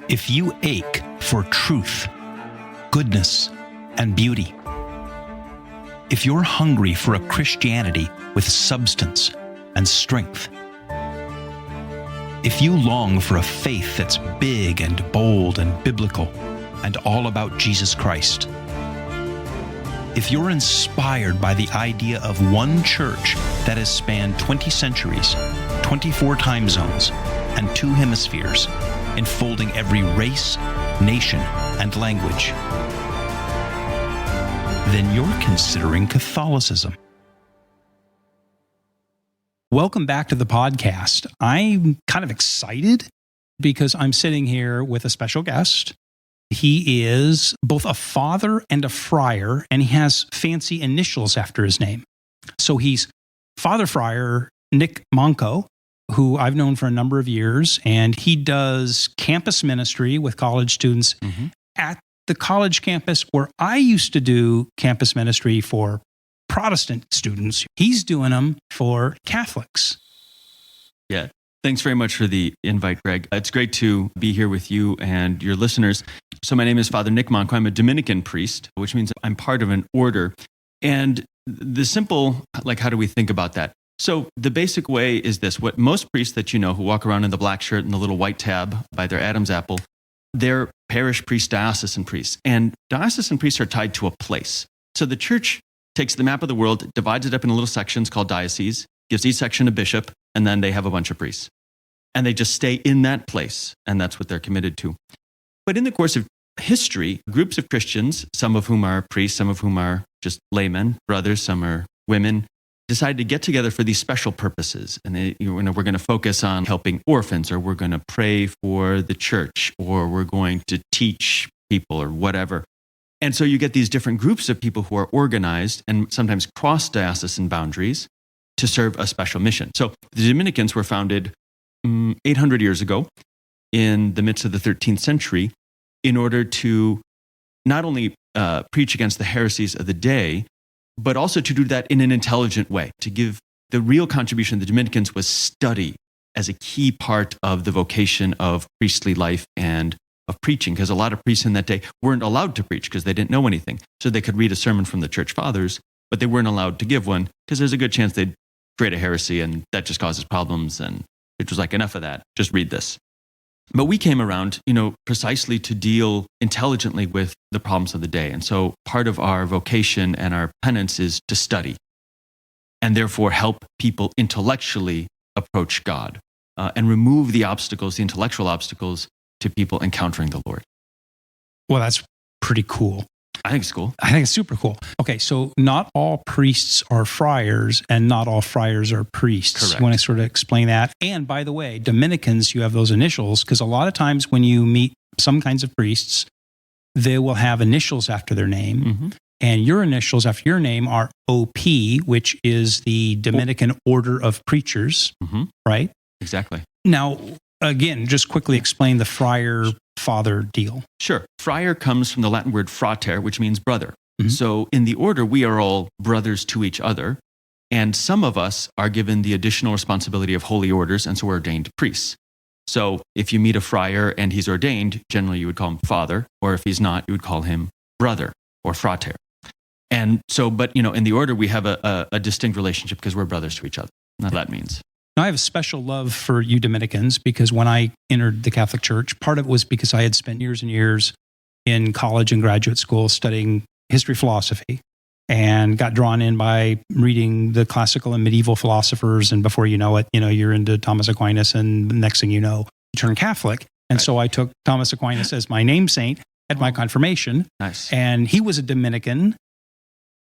If you ache for truth, goodness, and beauty, if you're hungry for a Christianity with substance and strength, if you long for a faith that's big and bold and biblical and all about Jesus Christ, if you're inspired by the idea of one church that has spanned 20 centuries, 24 time zones, and 2 hemispheres, enfolding every race, nation, and language, then you're considering Catholicism. Welcome back to the podcast. I'm kind of excited because I'm sitting here with a special guest. He is both a father and a friar, and he has fancy initials after his name. So he's Father Friar Nick Monco, who I've known for a number of years, and he does campus ministry with college students at the college campus where I used to do campus ministry for Protestant students. He's doing them for Catholics. Yeah. Thanks very much for the invite, Greg. It's great to be here with you and your listeners. So my name is Father Nick Monco. I'm a Dominican priest, which means I'm part of an order. And the simple, how do we think about that? So the basic way is this. What most priests that you know who walk around in the black shirt and the little white tab by their Adam's apple, they're parish priests, diocesan priests. And diocesan priests are tied to a place. So the church takes the map of the world, divides it up into little sections called dioceses, gives each section a bishop, and then they have a bunch of priests. And they just stay in that place, and that's what they're committed to. But in the course of history, groups of Christians, some of whom are priests, some of whom are just laymen, brothers, some are women, decided to get together for these special purposes. And we're going to focus on helping orphans, or we're going to pray for the church, or we're going to teach people, or whatever. And so you get these different groups of people who are organized and sometimes cross diocesan boundaries to serve a special mission. So the Dominicans were founded 800 years ago in the midst of the 13th century in order to not only preach against the heresies of the day, but also to do that in an intelligent way. To give the real contribution of the Dominicans was study as a key part of the vocation of priestly life and of preaching, because a lot of priests in that day weren't allowed to preach because they didn't know anything. So they could read a sermon from the church fathers, but they weren't allowed to give one because there's a good chance they'd create a heresy and that just causes problems. And it was like, enough of that, just read this. But we came around, precisely to deal intelligently with the problems of the day. And so part of our vocation and our penance is to study and therefore help people intellectually approach God and remove the obstacles, the intellectual obstacles to people encountering the Lord. Well, that's pretty cool. I think it's cool. I think it's super cool. Okay, so not all priests are friars and not all friars are priests. Correct. You want to sort of explain that? And by the way, Dominicans, you have those initials because a lot of times when you meet some kinds of priests, they will have initials after their name. And your initials after your name are OP, which is the Dominican Order of Preachers, right? Exactly. Now, again, just quickly explain the friar-father deal. Sure. Friar comes from the Latin word frater, which means brother. So in the order, we are all brothers to each other. And some of us are given the additional responsibility of holy orders, and so we're ordained priests. So if you meet a friar and he's ordained, generally you would call him father, or if he's not, you would call him brother or frater. And so, but in the order, we have a distinct relationship because we're brothers to each other. That's what that means. I have a special love for you Dominicans because when I entered the Catholic Church, part of it was because I had spent years and years in college and graduate school studying history philosophy and got drawn in by reading the classical and medieval philosophers. And before you know it, you're into Thomas Aquinas, and the next thing you know, you turn Catholic. And so I took Thomas Aquinas as my name saint at my confirmation. Nice. And he was a Dominican.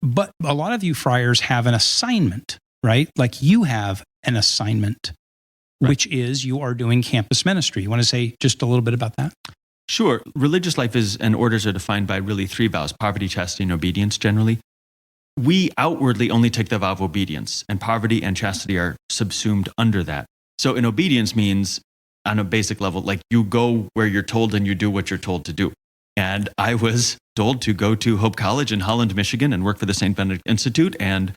But a lot of you friars have an assignment, right? Like you have an assignment, which is you are doing campus ministry. You want to say just a little bit about that? Sure. Religious life and orders are defined by really 3 vows: poverty, chastity, and obedience generally. We outwardly only take the vow of obedience, and poverty and chastity are subsumed under that. So in obedience means, on a basic level, like you go where you're told and you do what you're told to do. And I was told to go to Hope College in Holland, Michigan, and work for the St. Benedict Institute and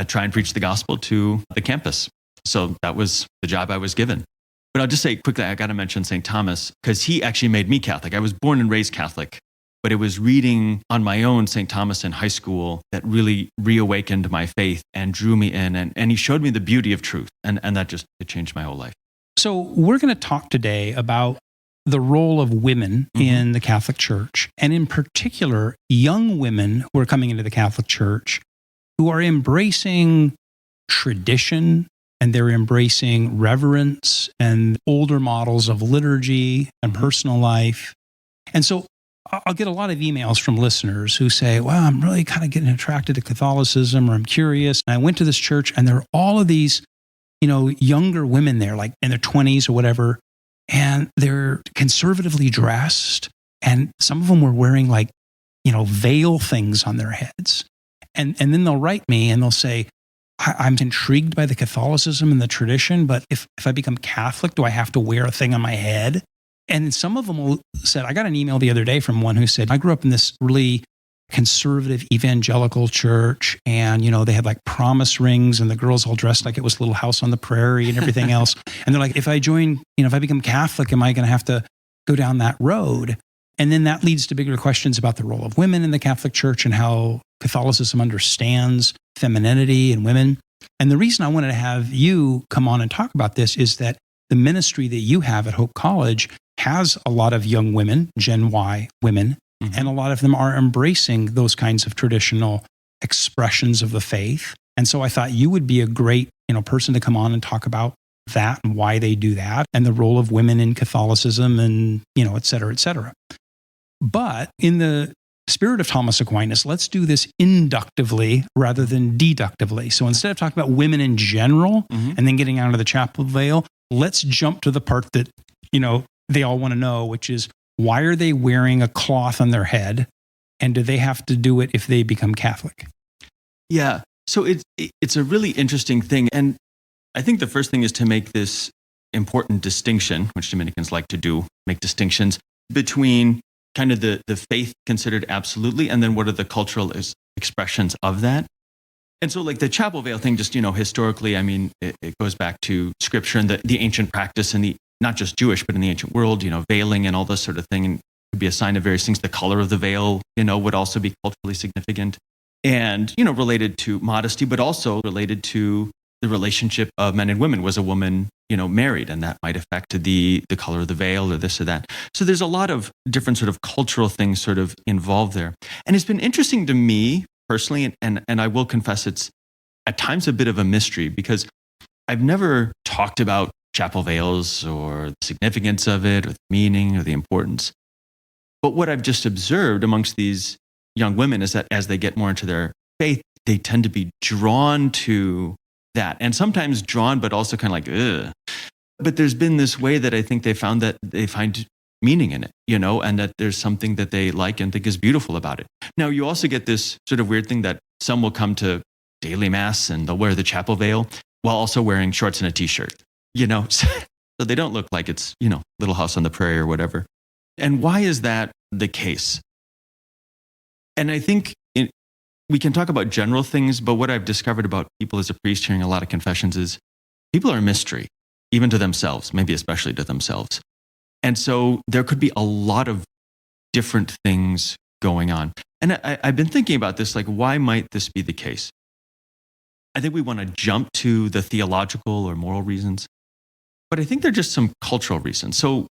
try and preach the gospel to the campus. So that was the job I was given. But I'll just say quickly, I got to mention St. Thomas because he actually made me Catholic. I was born and raised Catholic, but it was reading on my own St. Thomas in high school that really reawakened my faith and drew me in. And he showed me the beauty of truth. And that just, it changed my whole life. So we're going to talk today about the role of women in the Catholic Church, and in particular, young women who are coming into the Catholic Church who are embracing tradition, and they're embracing reverence and older models of liturgy and personal life. And so I'll get a lot of emails from listeners who say, wow, I'm really kind of getting attracted to Catholicism, or I'm curious. And I went to this church and there are all of these, younger women there, like in their 20s or whatever, and they're conservatively dressed. And some of them were wearing veil things on their heads. And then they'll write me and they'll say, I'm intrigued by the Catholicism and the tradition, but if I become Catholic, do I have to wear a thing on my head? And some of them said, I got an email the other day from one who said, I grew up in this really conservative evangelical church, and, they had promise rings and the girls all dressed like it was Little House on the Prairie and everything else. And they're like, if I join, if I become Catholic, am I going to have to go down that road? And then that leads to bigger questions about the role of women in the Catholic Church and how Catholicism understands femininity and women. And the reason I wanted to have you come on and talk about this is that the ministry that you have at Hope College has a lot of young women, Gen Y women, and a lot of them are embracing those kinds of traditional expressions of the faith. And so I thought you would be a great, person to come on and talk about that and why they do that and the role of women in Catholicism and, et cetera, et cetera. But in the spirit of Thomas Aquinas, let's do this inductively rather than deductively. So instead of talking about women in general and then getting out of the chapel veil, let's jump to the part that, they all want to know, which is, why are they wearing a cloth on their head? And do they have to do it if they become Catholic? Yeah. So it's a really interesting thing. And I think the first thing is to make this important distinction, which Dominicans like to do, make distinctions between kind of the faith considered absolutely, and then what are the cultural expressions of that. And so the chapel veil thing, just, historically, I mean, it goes back to scripture and the ancient practice and not just Jewish, but in the ancient world, veiling and all this sort of thing, and could be a sign of various things. The color of the veil, would also be culturally significant and, related to modesty, but also related to the relationship of men and women. Was a woman, married, and that might affect the color of the veil or this or that. So there's a lot of different sort of cultural things sort of involved there. And it's been interesting to me personally, and I will confess it's at times a bit of a mystery because I've never talked about chapel veils or the significance of it or the meaning or the importance. But what I've just observed amongst these young women is that as they get more into their faith, they tend to be drawn to that, and sometimes drawn, but also kind of ugh. But there's been this way that I think they found that they find meaning in it, and that there's something that they like and think is beautiful about it. Now, you also get this sort of weird thing that some will come to daily mass and they'll wear the chapel veil while also wearing shorts and a t-shirt, so they don't look like it's, Little House on the Prairie or whatever. And why is that the case? And I think we can talk about general things, but what I've discovered about people as a priest hearing a lot of confessions is people are a mystery, even to themselves, maybe especially to themselves. And so there could be a lot of different things going on. And I've been thinking about this, why might this be the case? I think we want to jump to the theological or moral reasons, but I think there are just some cultural reasons. So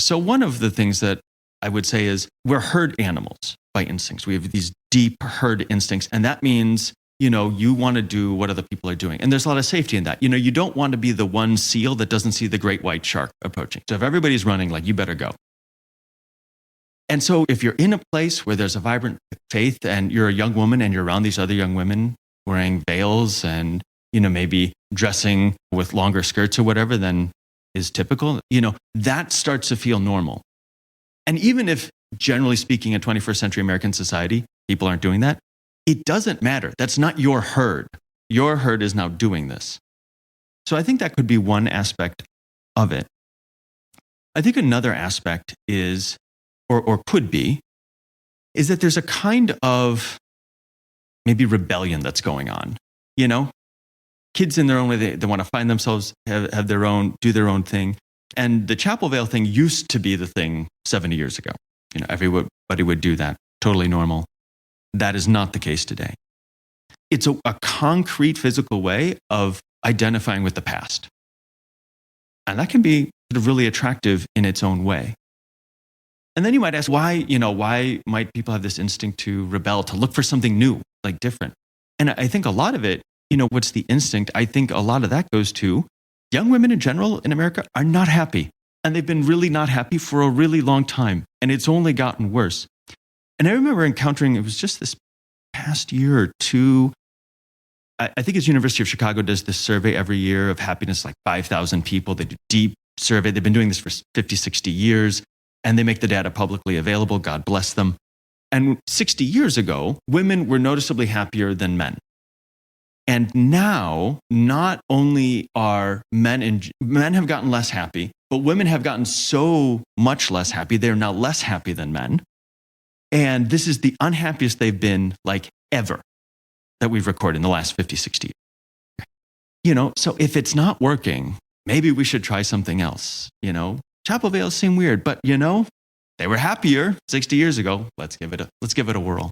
one of the things that I would say is we're herd animals by instincts. We have these deep herd instincts, and that means, you want to do what other people are doing. And there's a lot of safety in that. You don't want to be the one seal that doesn't see the great white shark approaching. So if everybody's running, you better go. And so if you're in a place where there's a vibrant faith and you're a young woman and you're around these other young women wearing veils and, maybe dressing with longer skirts or whatever than is typical, that starts to feel normal. And even if, generally speaking, in 21st century American society, people aren't doing that, it doesn't matter. That's not your herd. Your herd is now doing this. So I think that could be one aspect of it. I think another aspect is, or could be, is that there's a kind of maybe rebellion that's going on. Kids in their own way, they want to find themselves, have their own, do their own thing. And the chapel veil thing used to be the thing 70 years ago. Everybody would do that. Totally normal. That is not the case today. It's a concrete physical way of identifying with the past. And that can be really attractive in its own way. And then you might ask, why might people have this instinct to rebel, to look for something new, like different? And I think a lot of it, what's the instinct? I think a lot of that goes to young women in general in America are not happy. And they've been really not happy for a really long time. And it's only gotten worse. And I remember encountering, it was just this past year or two, I think it's University of Chicago does this survey every year of happiness, like 5,000 people. They do deep survey. They've been doing this for 50, 60 years. And they make the data publicly available. God bless them. And 60 years ago, women were noticeably happier than men. And now, not only are men have gotten less happy, but women have gotten so much less happy. They're now less happy than men. And this is the unhappiest they've been like ever that we've recorded in the last 50, 60 years. So if it's not working, maybe we should try something else. Chapel veils seem weird, but they were happier 60 years ago. Let's give it a whirl.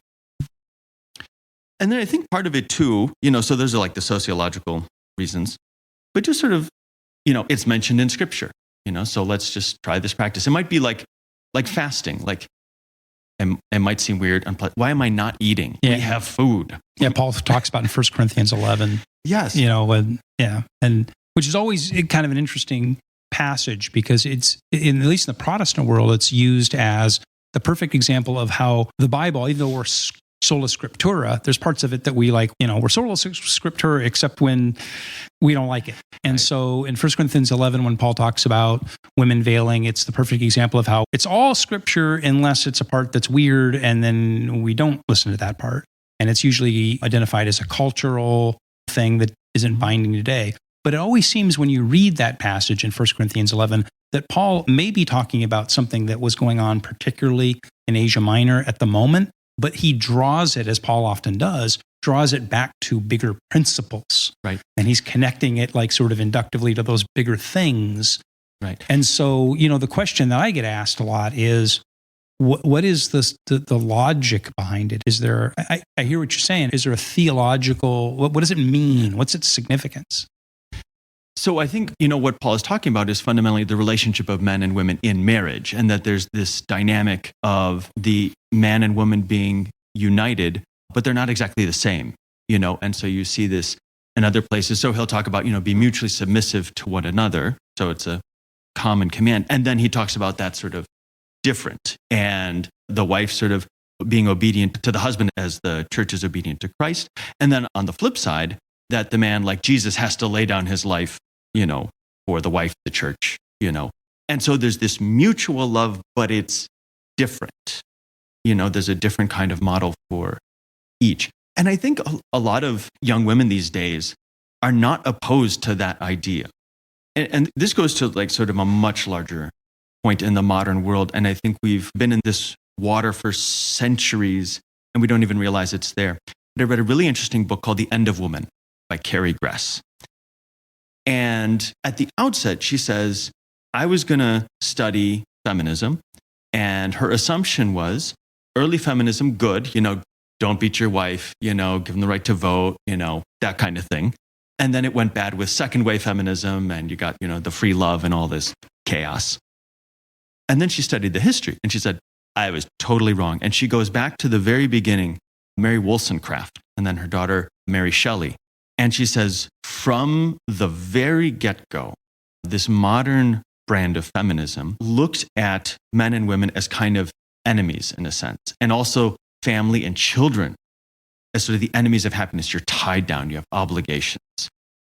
And then I think part of it too, so those are like the sociological reasons, but just sort of, it's mentioned in scripture, so let's just try this practice. It might be like fasting, like it might seem weird. Why am I not eating? Yeah. We have food. Yeah, Paul talks about in 1 Corinthians 11. Yes. And which is always kind of an interesting passage because it's, at least in the Protestant world, it's used as the perfect example of how the Bible, even though we're sola scriptura, there's parts of it that we like, we're sola scriptura except when we don't like it. And so in 1 Corinthians 11, when Paul talks about women veiling, it's the perfect example of how it's all scripture unless it's a part that's weird and then we don't listen to that part. And it's usually identified as a cultural thing that isn't binding today. But it always seems when you read that passage in 1 Corinthians 11 that Paul may be talking about something that was going on particularly in Asia Minor at the moment, but he draws it, as Paul often does, draws it back to bigger principles. Right. And he's connecting it like sort of inductively to those bigger things. Right. And so, the question that I get asked a lot is, what is the logic behind it? Is there, I hear what you're saying, is there a theological, what does it mean? What's its significance? So I think, what Paul is talking about is fundamentally the relationship of men and women in marriage, and that there's this dynamic of the man and woman being united, but they're not exactly the same, and so you see this in other places. So he'll talk about, be mutually submissive to one another. So it's a common command. And then he talks about that sort of different, and the wife sort of being obedient to the husband as the church is obedient to Christ. And then on the flip side, that the man, like Jesus, has to lay down his life, for the wife, the church, And so there's this mutual love, but it's different. There's a different kind of model for each. And I think a lot of young women these days are not opposed to that idea. And this goes to like sort of a much larger point in the modern world. And I think we've been in this water for centuries and we don't even realize it's there. But I read a really interesting book called The End of Woman by Carrie Gress. And at the outset, she says, I was going to study feminism. And her assumption was early feminism, good, don't beat your wife, give them the right to vote, that kind of thing. And then it went bad with second wave feminism and you got, the free love and all this chaos. And then she studied the history and she said, I was totally wrong. And she goes back to the very beginning, Mary Wollstonecraft, and then her daughter, Mary Shelley. And she says, from the very get-go, this modern brand of feminism looked at men and women as kind of enemies in a sense, and also family and children as sort of the enemies of happiness. You're tied down, you have obligations,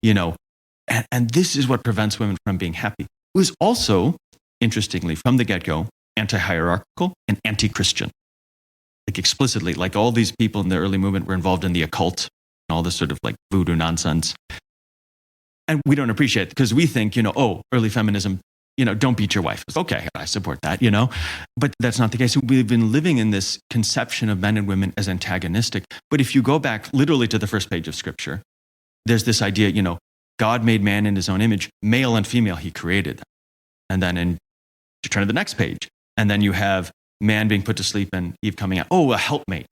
and this is what prevents women from being happy. It was also, interestingly, from the get-go, anti-hierarchical and anti-Christian. Like explicitly, like all these people in the early movement were involved in the occult and all this sort of like voodoo nonsense. And we don't appreciate it because we think, early feminism, don't beat your wife. Okay, I support that, but that's not the case. We've been living in this conception of men and women as antagonistic. But if you go back literally to the first page of scripture, there's this idea, God made man in his own image, male and female, he created them. And then you turn to the next page, and then you have man being put to sleep and Eve coming out. Oh, a helpmate,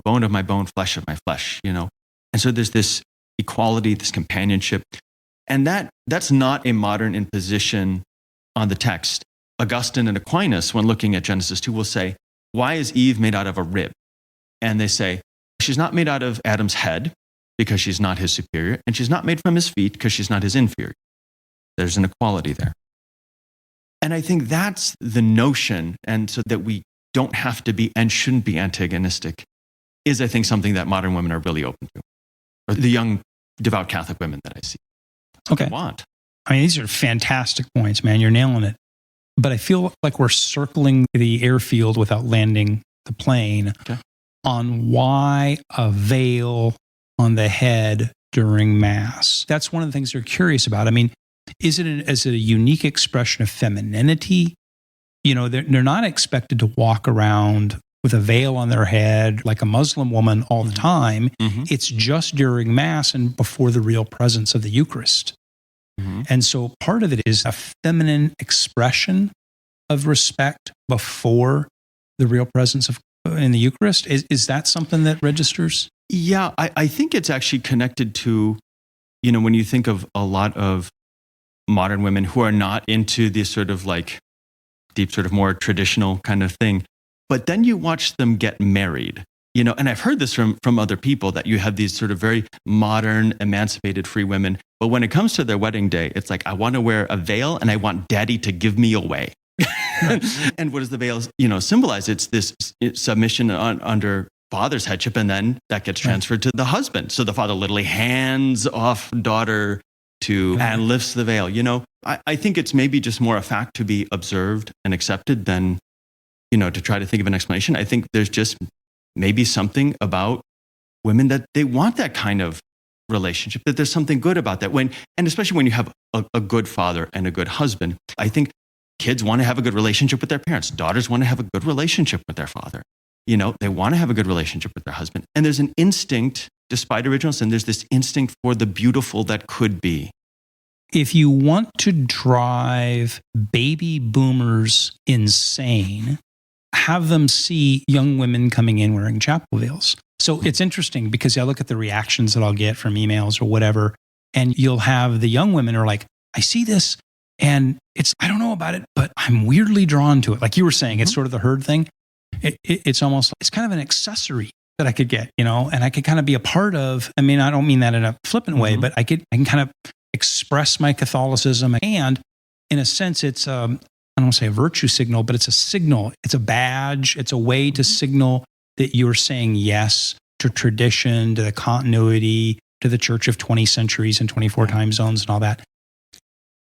bone of my bone, flesh of my flesh, And so there's this equality, this companionship. And that's not a modern imposition on the text. Augustine and Aquinas, when looking at Genesis 2, will say, why is Eve made out of a rib? And they say, she's not made out of Adam's head because she's not his superior, and she's not made from his feet because she's not his inferior. There's an equality there. And I think that's the notion, and so that we don't have to be and shouldn't be antagonistic, is, I think, something that modern women are really open to, or the young devout Catholic women that I see. Okay. Want. I mean, these are fantastic points, man. You're nailing it. But I feel like we're circling the airfield without landing the plane on why a veil on the head during Mass. That's one of the things they're curious about. I mean, is it a unique expression of femininity? They're not expected to walk around with a veil on their head like a Muslim woman all the time. Mm-hmm. It's just during Mass and before the real presence of the Eucharist. Mm-hmm. And so part of it is a feminine expression of respect before the real presence of in the Eucharist. Is that something that registers? Yeah, I think it's actually connected to, when you think of a lot of modern women who are not into this sort of like deep, sort of more traditional kind of thing, but then you watch them get married. And I've heard this from other people, that you have these sort of very modern, emancipated, free women. But when it comes to their wedding day, it's like, I want to wear a veil and I want daddy to give me away. And what does the veil, symbolize? It's this submission under father's headship, and then that gets transferred to the husband. So the father literally hands off daughter and lifts the veil. I think it's maybe just more a fact to be observed and accepted than, to try to think of an explanation. I think there's just maybe something about women that they want that kind of relationship, that there's something good about that. And especially when you have a good father and a good husband, I think kids want to have a good relationship with their parents. Daughters want to have a good relationship with their father. They want to have a good relationship with their husband. And there's an instinct, despite original sin, there's this instinct for the beautiful that could be. If you want to drive baby boomers insane, have them see young women coming in wearing chapel veils. So it's interesting because I look at the reactions that I'll get from emails or whatever, and you'll have the young women are like, I see this and I don't know about it, but I'm weirdly drawn to it. Like you were saying, it's sort of the herd thing. It's almost, it's kind of an accessory that I could get, and I could kind of be a part of. I mean, I don't mean that in a flippant way, but I can kind of express my Catholicism. And in a sense, it's, I don't want to say a virtue signal, but it's a signal. It's a badge. It's a way to signal that you're saying yes to tradition, to the continuity, to the church of 20 centuries and 24 time zones and all that.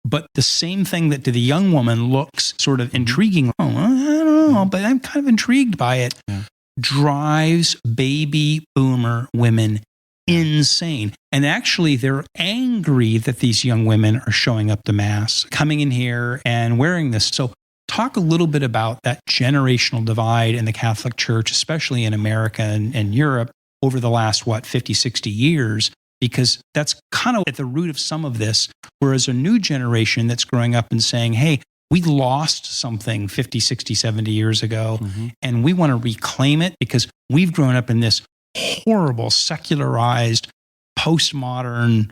But the same thing that to the young woman looks sort of intriguing. Oh, I don't know, but I'm kind of intrigued by it. Yeah. Drives baby boomer women insane. And actually, they're angry that these young women are showing up to Mass, coming in here and wearing this. So talk a little bit about that generational divide in the Catholic Church, especially in America and Europe over the last, 50, 60 years, because that's kind of at the root of some of this. Whereas a new generation that's growing up and saying, hey, we lost something 50, 60, 70 years ago, and we want to reclaim it because we've grown up in this horrible, secularized, postmodern,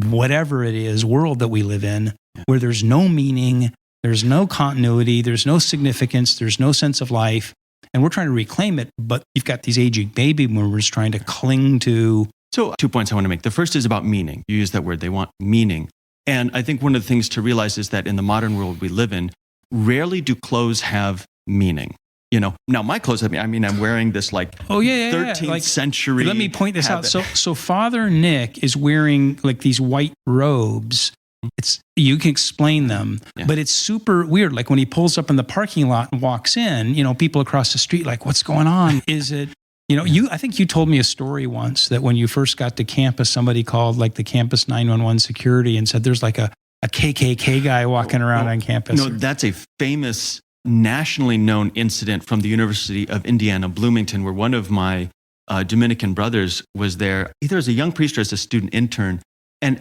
whatever it is, world that we live in, where there's no meaning, there's no continuity, there's no significance, there's no sense of life, and we're trying to reclaim it, but you've got these aging baby boomers trying to cling to. So 2 points I want to make. The first is about meaning. You use that word, they want meaning. And I think one of the things to realize is that in the modern world we live in, rarely do clothes have meaning. Now my clothes, I'm wearing this 13th century. Let me point this out. So Father Nick is wearing like these white robes. You can explain them, but it's super weird. Like when he pulls up in the parking lot and walks in, people across the street like, what's going on? Is it, I think you told me a story once that when you first got to campus, somebody called like the campus 911 security and said there's like a KKK guy walking around on campus. No, that's a famous, nationally known incident from the University of Indiana, Bloomington, where one of my Dominican brothers was there, either as a young priest or as a student intern. And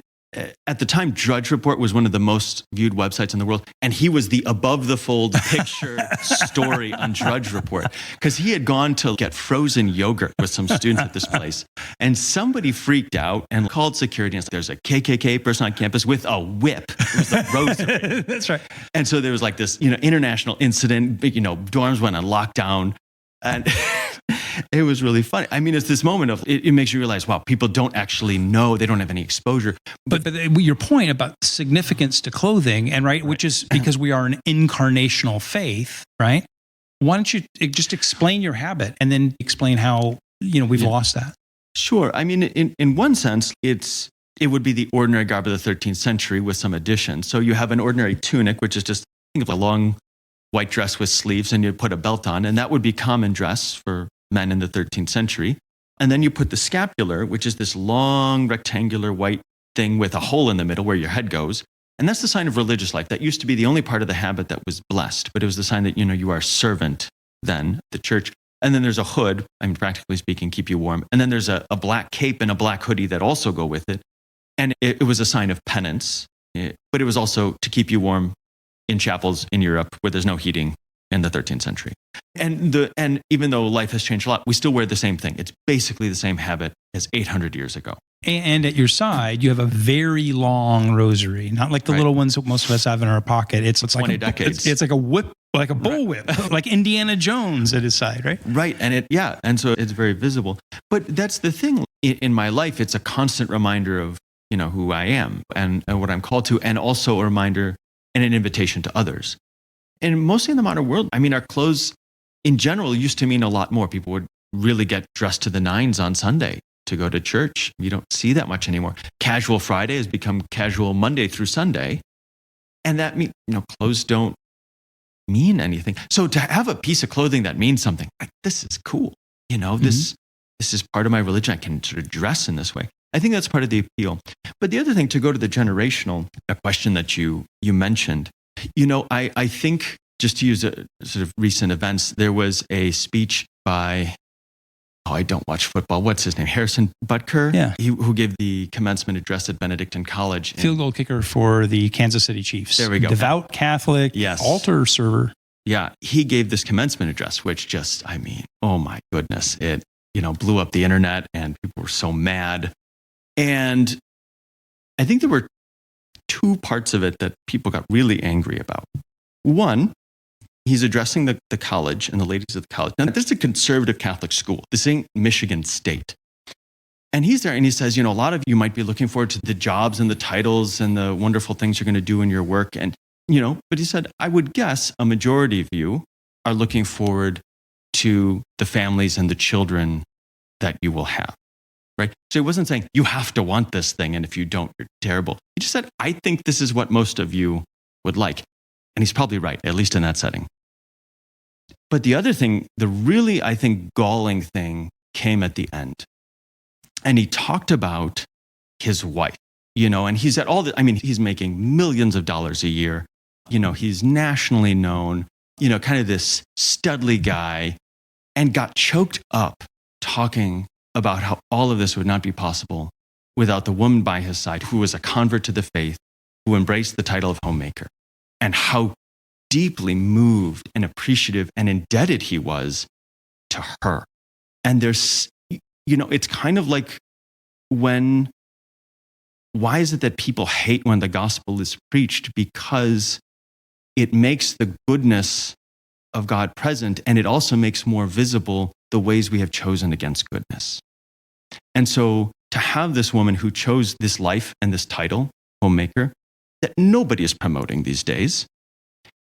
at the time, Drudge Report was one of the most viewed websites in the world. And he was the above the fold picture story on Drudge Report because he had gone to get frozen yogurt with some students at this place. And somebody freaked out and called security and said, there's a KKK person on campus with a whip. It was the rosary. That's right. And so there was like this, international incident, dorms went on lockdown. And it was really funny. I mean, it's this moment of, it makes you realize, wow, people don't actually know. They don't have any exposure. But your point about significance to clothing, and right, which is because we are an incarnational faith, right? Why don't you just explain your habit and then explain how, we've lost that? Sure. I mean, in one sense, it would be the ordinary garb of the 13th century with some additions. So you have an ordinary tunic, which is just, think of a long white dress with sleeves, and you put a belt on, and that would be common dress for men in the 13th century. And then you put the scapular, which is this long rectangular white thing with a hole in the middle where your head goes. And that's the sign of religious life. That used to be the only part of the habit that was blessed, but it was the sign that, you are a servant then, the church. And then there's a hood, practically speaking, keep you warm. And then there's a black cape and a black hoodie that also go with it. And it was a sign of penance, but it was also to keep you warm in chapels in Europe where there's no heating in the 13th century. And even though life has changed a lot, we still wear the same thing. It's basically the same habit as 800 years ago. And at your side, you have a very long rosary, not like the little ones that most of us have in our pocket. It's like 20 decades. It's like a whip, like a bullwhip, like Indiana Jones at his side, right? Right. And so it's very visible. But that's the thing in my life. It's a constant reminder of, who I am and what I'm called to, and also a reminder and an invitation to others. And mostly in the modern world, our clothes in general used to mean a lot more. People would really get dressed to the nines on Sunday to go to church. You don't see that much anymore. Casual Friday has become casual Monday through Sunday. And that means, clothes don't mean anything. So to have a piece of clothing that means something, like, this is cool. This is part of my religion. I can sort of dress in this way. I think that's part of the appeal. But the other thing, to go to the generational question that you mentioned, I think, just to use a sort of recent events, there was a speech by, I don't watch football. What's his name? Harrison Butker? Yeah. Who gave the commencement address at Benedictine College. Field goal kicker for the Kansas City Chiefs. There we go. Devout Catholic, yes. Altar server. Yeah. He gave this commencement address, which just, oh my goodness. It, blew up the internet and people were so mad. And I think there were two parts of it that people got really angry about. One, he's addressing the college and the ladies of the college. Now, this is a conservative Catholic school. This ain't Michigan State. And he's there and he says, a lot of you might be looking forward to the jobs and the titles and the wonderful things you're going to do in your work. And, but he said, I would guess a majority of you are looking forward to the families and the children that you will have. Right? So he wasn't saying, you have to want this thing, and if you don't, you're terrible. He just said, I think this is what most of you would like. And he's probably right, at least in that setting. But the other thing, the really, I think, galling thing came at the end. And he talked about his wife, and he's at all he's making millions of dollars a year. He's nationally known, kind of this studly guy, and got choked up talking about how all of this would not be possible without the woman by his side who was a convert to the faith, who embraced the title of homemaker, and how deeply moved and appreciative and indebted he was to her. And there's, it's kind of like why is it that people hate when the gospel is preached? Because it makes the goodness of God present, and it also makes more visible the ways we have chosen against goodness. And so to have this woman who chose this life and this title, homemaker, that nobody is promoting these days,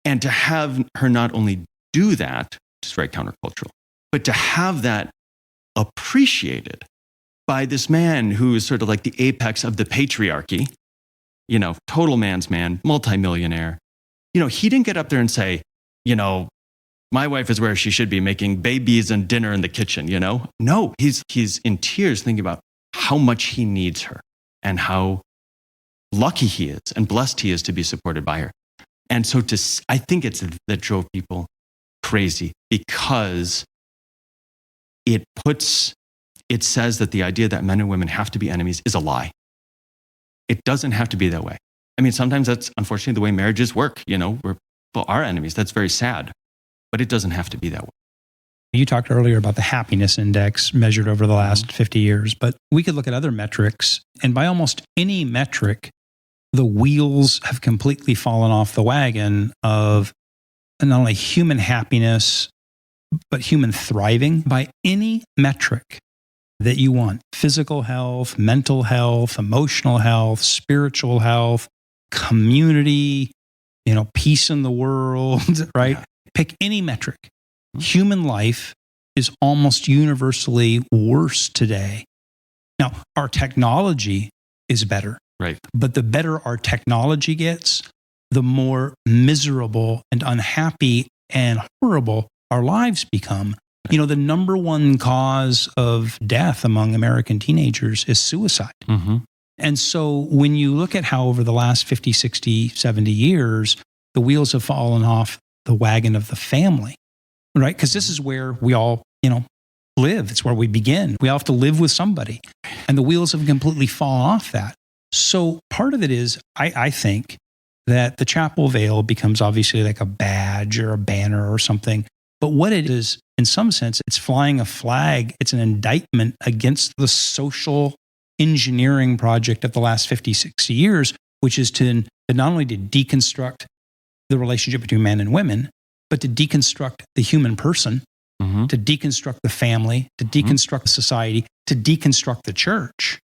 and to have her not only do that, which is very countercultural, but to have that appreciated by this man who is sort of like the apex of the patriarchy, total man's man, multimillionaire. He didn't get up there and say, my wife is where she should be, making babies and dinner in the kitchen, No, he's in tears thinking about how much he needs her and how lucky he is and blessed he is to be supported by her. And so I think it's that drove people crazy, because it says that the idea that men and women have to be enemies is a lie. It doesn't have to be that way. I mean, sometimes that's unfortunately the way marriages work. We're our enemies. That's very sad, but it doesn't have to be that way. You talked earlier about the happiness index measured over the last 50 years, but we could look at other metrics, and by almost any metric, the wheels have completely fallen off the wagon of not only human happiness, but human thriving. By any metric that you want: physical health, mental health, emotional health, spiritual health, community, peace in the world, right? Yeah. Pick any metric. Human life is almost universally worse today. Now, our technology is better. Right. But the better our technology gets, the more miserable and unhappy and horrible our lives become. Right. The number one cause of death among American teenagers is suicide. Mm-hmm. And so when you look at how over the last 50, 60, 70 years, the wheels have fallen off the wagon of the family, right? Because this is where we all, live. It's where we begin. We all have to live with somebody. And the wheels have completely fallen off that. So part of it is, I think, that the chapel veil becomes obviously like a badge or a banner or something. But what it is, in some sense, it's flying a flag. It's an indictment against the social engineering project of the last 50, 60 years, which is to not only to deconstruct the relationship between men and women, but to deconstruct the human person, mm-hmm. to deconstruct the family, to deconstruct the society, to deconstruct the church.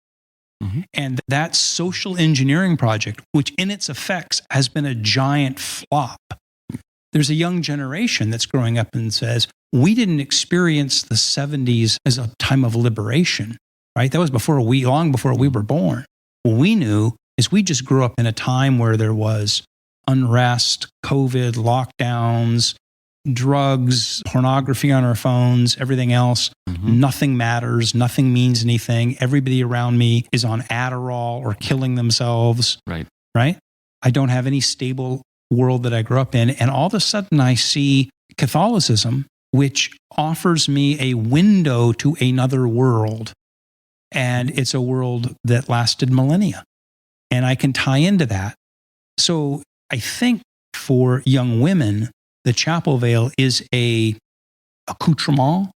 Mm-hmm. And that social engineering project, which in its effects has been a giant flop. There's a young generation that's growing up and says, we didn't experience the 70s as a time of liberation, right? That was long before we were born. What we knew is we just grew up in a time where there was unrest, COVID, lockdowns, drugs, pornography on our phones, everything else. Mm-hmm. Nothing matters. Nothing means anything. Everybody around me is on Adderall or killing themselves. Right. Right? I don't have any stable world that I grew up in. And all of a sudden I see Catholicism, which offers me a window to another world. And it's a world that lasted millennia. And I can tie into that. So I think for young women, the chapel veil is a accoutrement,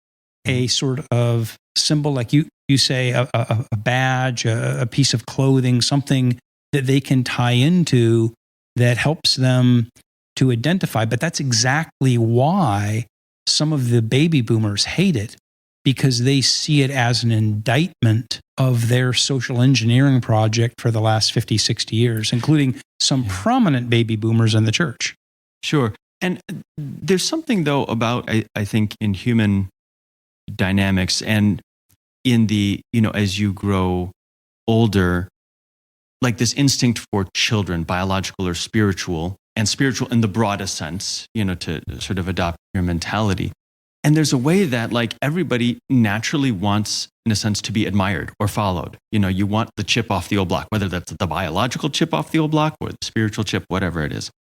a sort of symbol, like you say, a badge, a piece of clothing, something that they can tie into that helps them to identify. But that's exactly why some of the baby boomers hate it, because they see it as an indictment of their social engineering project for the last 50, 60 years, including some prominent baby boomers in the church. Sure. And there's something, though, about, I think, in human dynamics and in the, as you grow older, like this instinct for children, biological or spiritual, and spiritual in the broadest sense, to sort of adopt your mentality. And there's a way that like everybody naturally wants, in a sense, to be admired or followed. You want the chip off the old block, whether that's the biological chip off the old block or the spiritual chip, whatever it is.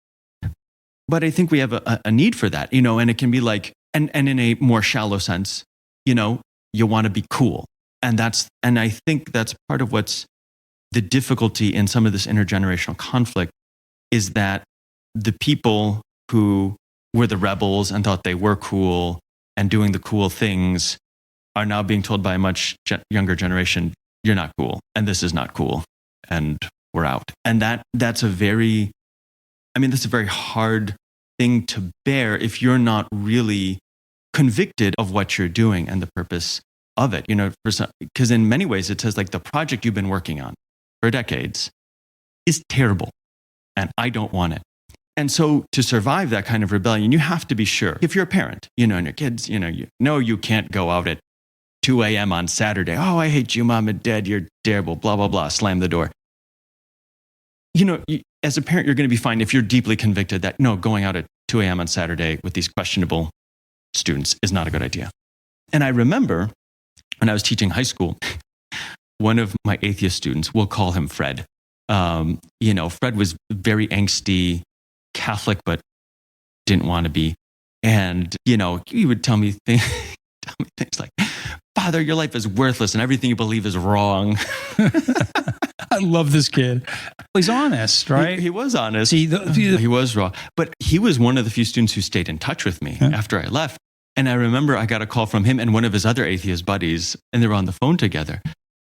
But I think we have a need for that, and it can be like, and in a more shallow sense, you want to be cool. And I think that's part of what's the difficulty in some of this intergenerational conflict, is that the people who were the rebels and thought they were cool and doing the cool things are now being told by a much younger generation, you're not cool, and this is not cool, and we're out. And that's a very hard thing to bear if you're not really convicted of what you're doing and the purpose of it. Because in many ways it says like the project you've been working on for decades is terrible, and I don't want it. And so to survive that kind of rebellion, you have to be sure. If you're a parent, and your kids, you can't go out at 2 a.m. on Saturday. Oh, I hate you, mom and dad. You're terrible, blah, blah, blah. Slam the door. As a parent, you're going to be fine if you're deeply convicted that, no, going out at 2 a.m. on Saturday with these questionable students is not a good idea. And I remember when I was teaching high school, one of my atheist students, we'll call him Fred. Fred was very angsty, Catholic, but didn't want to be. And, he would tell me things like, Father, your life is worthless and everything you believe is wrong. I love this kid. He's honest, right? He was honest. See, he was raw. But he was one of the few students who stayed in touch with me after I left. And I remember I got a call from him and one of his other atheist buddies, and they were on the phone together.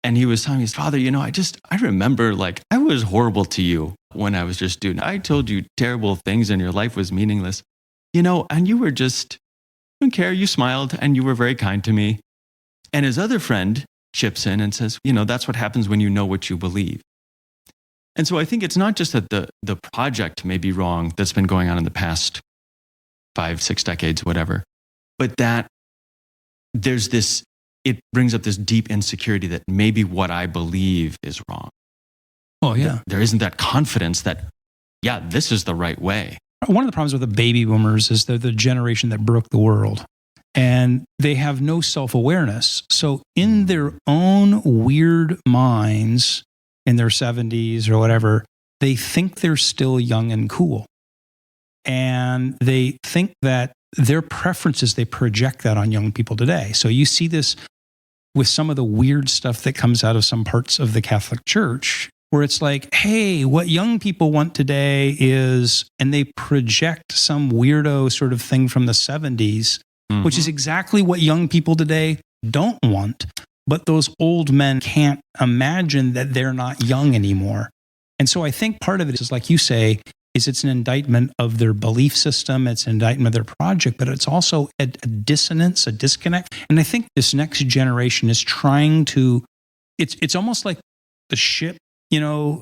And he was telling me, Father, I remember like I was horrible to you when I was your student. I told you terrible things and your life was meaningless, and you were just, you didn't care. You smiled and you were very kind to me. And his other friend chips in and says, that's what happens when you know what you believe. And so I think it's not just that the project may be wrong that's been going on in the past 5-6 decades, whatever, but that there's this, it brings up this deep insecurity that maybe what I believe is wrong. Oh, yeah. There isn't that confidence that, this is the right way. One of the problems with the baby boomers is they're the generation that broke the world. And they have no self-awareness. So in their own weird minds, in their 70s or whatever, they think they're still young and cool. And they think that their preferences, they project that on young people today. So you see this with some of the weird stuff that comes out of some parts of the Catholic Church, where it's like, hey, what young people want today is, and they project some weirdo sort of thing from the 70s, which is exactly what young people today don't want. But those old men can't imagine that they're not young anymore. And so I think part of it is, like you say, is it's an indictment of their belief system, it's an indictment of their project, but it's also a dissonance, a disconnect. And I think this next generation is trying to, it's almost like the ship,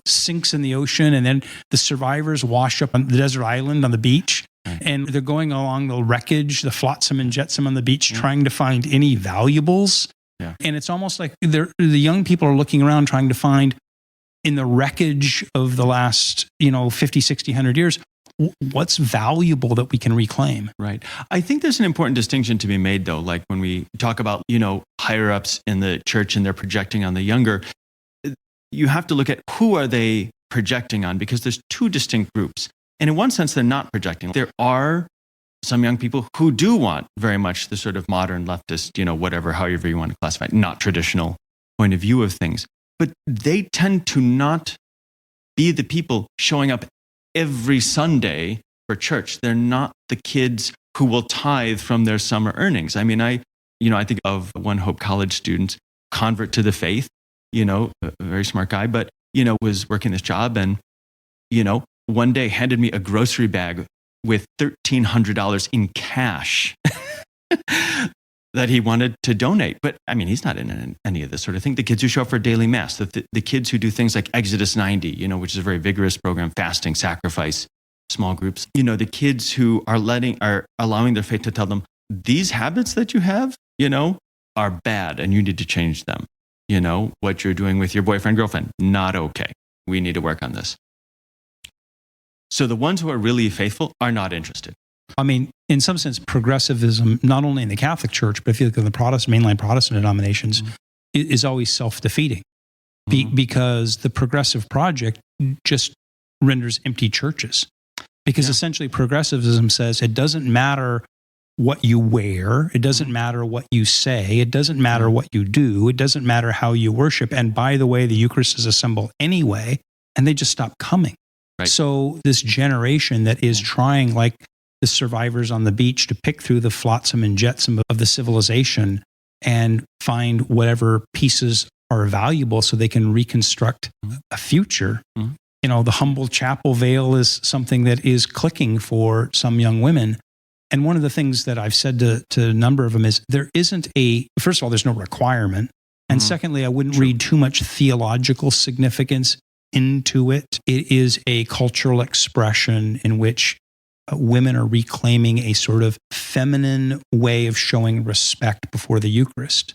sinks in the ocean and then the survivors wash up on the desert island on the beach. And they're going along the wreckage, the flotsam and jetsam on the beach, trying to find any valuables. Yeah. And it's almost like the young people are looking around trying to find in the wreckage of the last, 50, 60, 100 years, what's valuable that we can reclaim. Right. I think there's an important distinction to be made, though. Like when we talk about, higher ups in the church and they're projecting on the younger, you have to look at who are they projecting on, because there's two distinct groups. And in one sense, they're not projecting. There are some young people who do want very much the sort of modern leftist, whatever, however you want to classify it, not traditional point of view of things. But they tend to not be the people showing up every Sunday for church. They're not the kids who will tithe from their summer earnings. I mean, I think of one Hope College student, convert to the faith, a very smart guy, but, was working this job and, one day handed me a grocery bag with $1,300 in cash that he wanted to donate. But I mean, he's not in any of this sort of thing. The kids who show up for daily mass, the kids who do things like Exodus 90, which is a very vigorous program, fasting, sacrifice, small groups, the kids who are allowing their faith to tell them, these habits that you have, are bad and you need to change them. What you're doing with your boyfriend, girlfriend, not okay. We need to work on this. So the ones who are really faithful are not interested. I mean, in some sense, progressivism, not only in the Catholic Church, but if you look at the mainline Protestant denominations, is always self-defeating because the progressive project just renders empty churches. Because essentially progressivism says it doesn't matter what you wear, it doesn't matter what you say, it doesn't matter what you do, it doesn't matter how you worship. And by the way, the Eucharist is a symbol anyway, and they just stop coming. Right. So this generation that is trying, like the survivors on the beach, to pick through the flotsam and jetsam of the civilization and find whatever pieces are valuable so they can reconstruct a future. The humble chapel veil is something that is clicking for some young women. And one of the things that I've said to a number of them is there isn't first of all, there's no requirement. And secondly, I wouldn't read too much theological significance into it. It is a cultural expression in which women are reclaiming a sort of feminine way of showing respect before the Eucharist.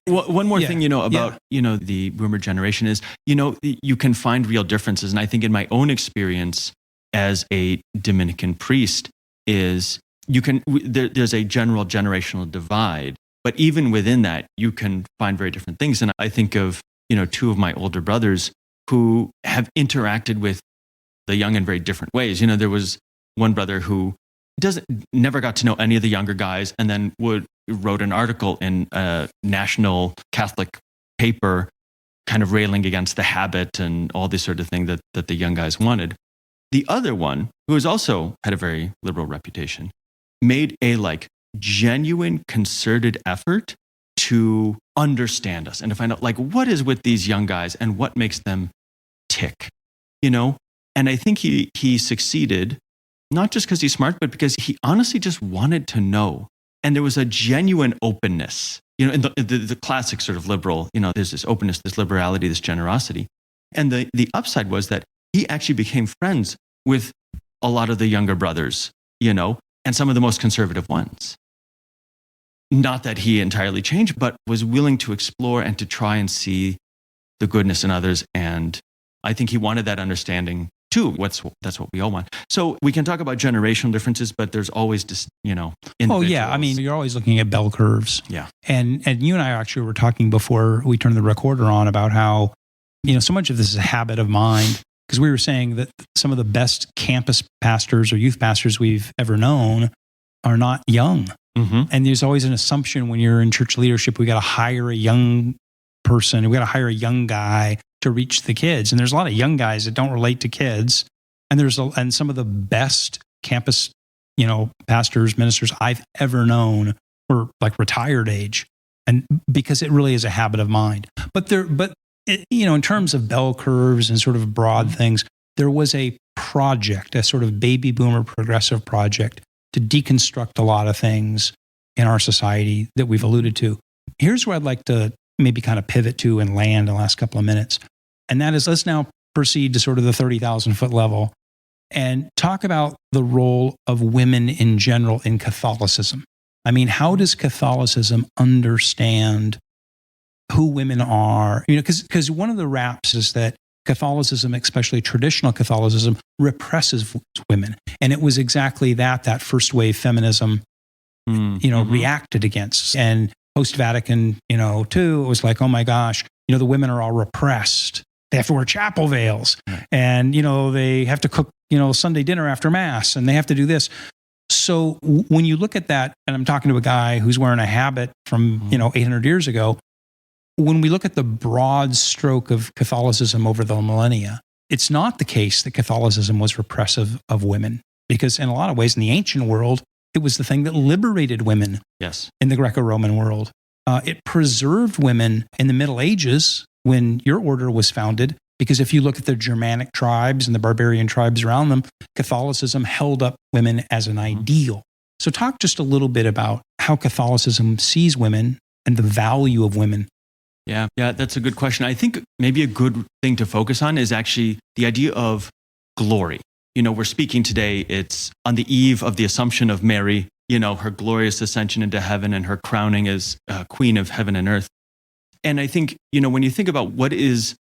Well, one more thing, about, the boomer generation is, you can find real differences. And I think in my own experience as a Dominican priest is there's a general generational divide, but even within that, you can find very different things. And I think of, two of my older brothers who have interacted with the young in very different ways. There was one brother who never got to know any of the younger guys and then would wrote an article in a national Catholic paper kind of railing against the habit and all this sort of thing that the young guys wanted. The other one, who has also had a very liberal reputation, made a genuine concerted effort to understand us and to find out what is with these young guys and what makes them tick, And I think he succeeded, not just because he's smart, but because he honestly just wanted to know. And there was a genuine openness, in the classic sort of liberal, there's this openness, this liberality, this generosity. And the upside was that he actually became friends with a lot of the younger brothers, and some of the most conservative ones. Not that he entirely changed, but was willing to explore and to try and see the goodness in others. And I think he wanted that understanding too. That's what we all want. So we can talk about generational differences, but there's always just, Oh yeah. I mean, you're always looking at bell curves. Yeah. And you and I actually were talking before we turned the recorder on about how, so much of this is a habit of mind, because we were saying that some of the best campus pastors or youth pastors we've ever known are not young. Mm-hmm. And there's always an assumption when you're in church leadership, we got to hire a young person, we got to hire a young guy to reach the kids. And there's a lot of young guys that don't relate to kids. And and some of the best campus, pastors, ministers I've ever known were retired age. And because it really is a habit of mind. But in terms of bell curves and sort of broad things, there was a project, a sort of baby boomer progressive project to deconstruct a lot of things in our society that we've alluded to. Here's where I'd like to maybe kind of pivot to and land in the last couple of minutes. And that is, let's now proceed to sort of the 30,000 foot level and talk about the role of women in general in Catholicism. I mean, how does Catholicism understand who women are? Because one of the raps is that Catholicism, especially traditional Catholicism, represses women. And it was exactly that first wave feminism, reacted against. And post-Vatican, II, it was like, oh my gosh, the women are all repressed. They have to wear chapel veils. Right. And, they have to cook, Sunday dinner after Mass, and they have to do this. So when you look at that, and I'm talking to a guy who's wearing a habit from, 800 years ago, when we look at the broad stroke of Catholicism over the millennia, it's not the case that Catholicism was repressive of women, because in a lot of ways in the ancient world, it was the thing that liberated women. Yes. In the Greco-Roman world. It preserved women in the Middle Ages when your order was founded, because if you look at the Germanic tribes and the barbarian tribes around them, Catholicism held up women as an ideal. So talk just a little bit about how Catholicism sees women and the value of women. Yeah, that's a good question. I think maybe a good thing to focus on is actually the idea of glory. We're speaking today, it's on the eve of the Assumption of Mary, her glorious ascension into heaven and her crowning as Queen of heaven and earth. And I think, when you think about what is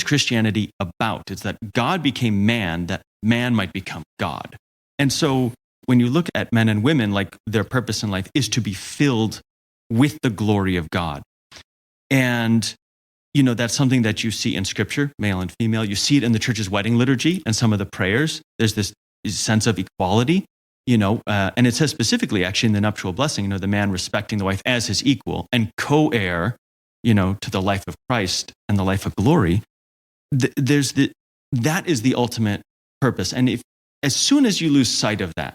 Christianity about, it's that God became man, that man might become God. And so when you look at men and women, their purpose in life is to be filled with the glory of God. And, that's something that you see in Scripture, male and female. You see it in the church's wedding liturgy and some of the prayers. There's this sense of equality, and it says specifically, actually, in the nuptial blessing, the man respecting the wife as his equal and co-heir, to the life of Christ and the life of glory. That is the ultimate purpose. And as soon as you lose sight of that,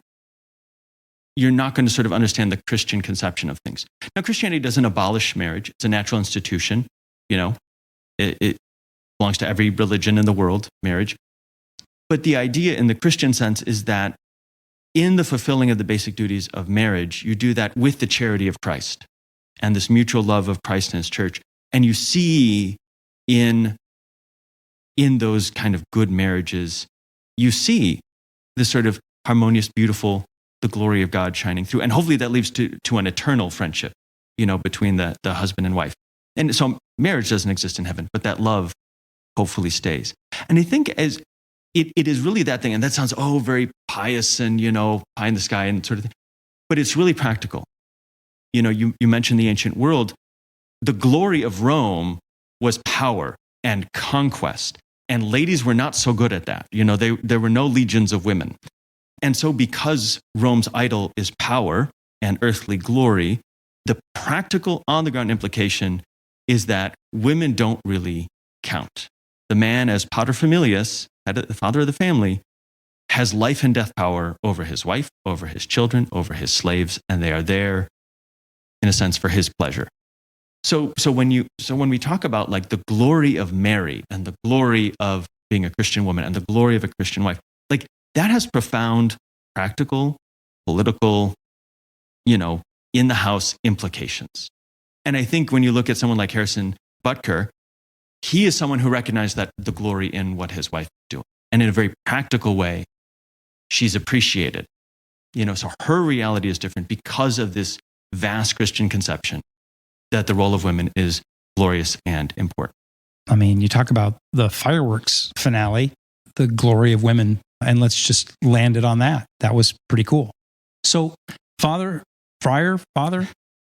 you're not going to sort of understand the Christian conception of things. Now, Christianity doesn't abolish marriage. It's a natural institution. It belongs to every religion in the world, marriage. But the idea in the Christian sense is that in the fulfilling of the basic duties of marriage, you do that with the charity of Christ and this mutual love of Christ and his church. And you see in those kind of good marriages, you see this sort of harmonious, beautiful, the glory of God shining through. And hopefully that leads to an eternal friendship, between the husband and wife. And so marriage doesn't exist in heaven, but that love hopefully stays. And I think as it is really that thing, and that sounds, very pious and, pie in the sky and sort of thing, but it's really practical. You mentioned the ancient world. The glory of Rome was power and conquest, and ladies were not so good at that. There were no legions of women. And so because Rome's idol is power, and earthly glory, the practical on the ground implication is that women don't really count. The man, as paterfamilias, the father of the family, has life and death power over his wife, over his children, over his slaves, and they are there, in a sense, for his pleasure. So when we talk about like the glory of Mary and the glory of being a Christian woman and the glory of a Christian wife, like that has profound practical, political, in the house implications. And I think when you look at someone like Harrison Butker, he is someone who recognized that the glory in what his wife is doing. And in a very practical way, she's appreciated. So her reality is different because of this vast Christian conception that the role of women is glorious and important. I mean, you talk about the fireworks finale, the glory of women, and let's just land it on that. That was pretty cool. So, Father,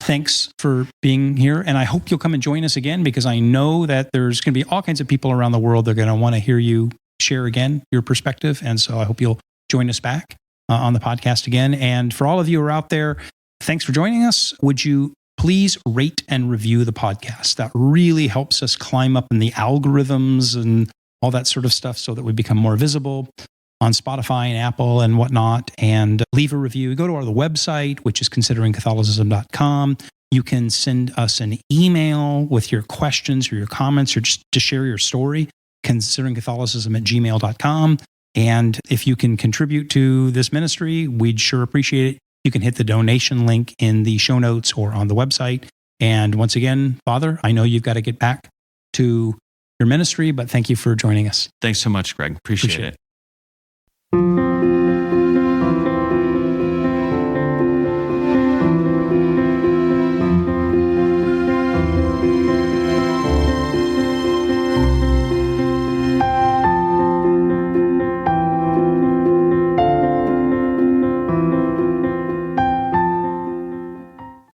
thanks for being here. And I hope you'll come and join us again, because I know that there's going to be all kinds of people around the world that are going to want to hear you share again your perspective. And so I hope you'll join us back on the podcast again. And for all of you who are out there, thanks for joining us. Would you please rate and review the podcast? That really helps us climb up in the algorithms and all that sort of stuff so that we become more visible on Spotify and Apple and whatnot. And leave a review. Go to our website, which is consideringcatholicism.com. You can send us an email with your questions or your comments or just to share your story, consideringcatholicism@gmail.com. And if you can contribute to this ministry, we'd sure appreciate it. You can hit the donation link in the show notes or on the website. And once again, Father, I know you've got to get back to your ministry, but thank you for joining us. Thanks so much, Greg. Appreciate it.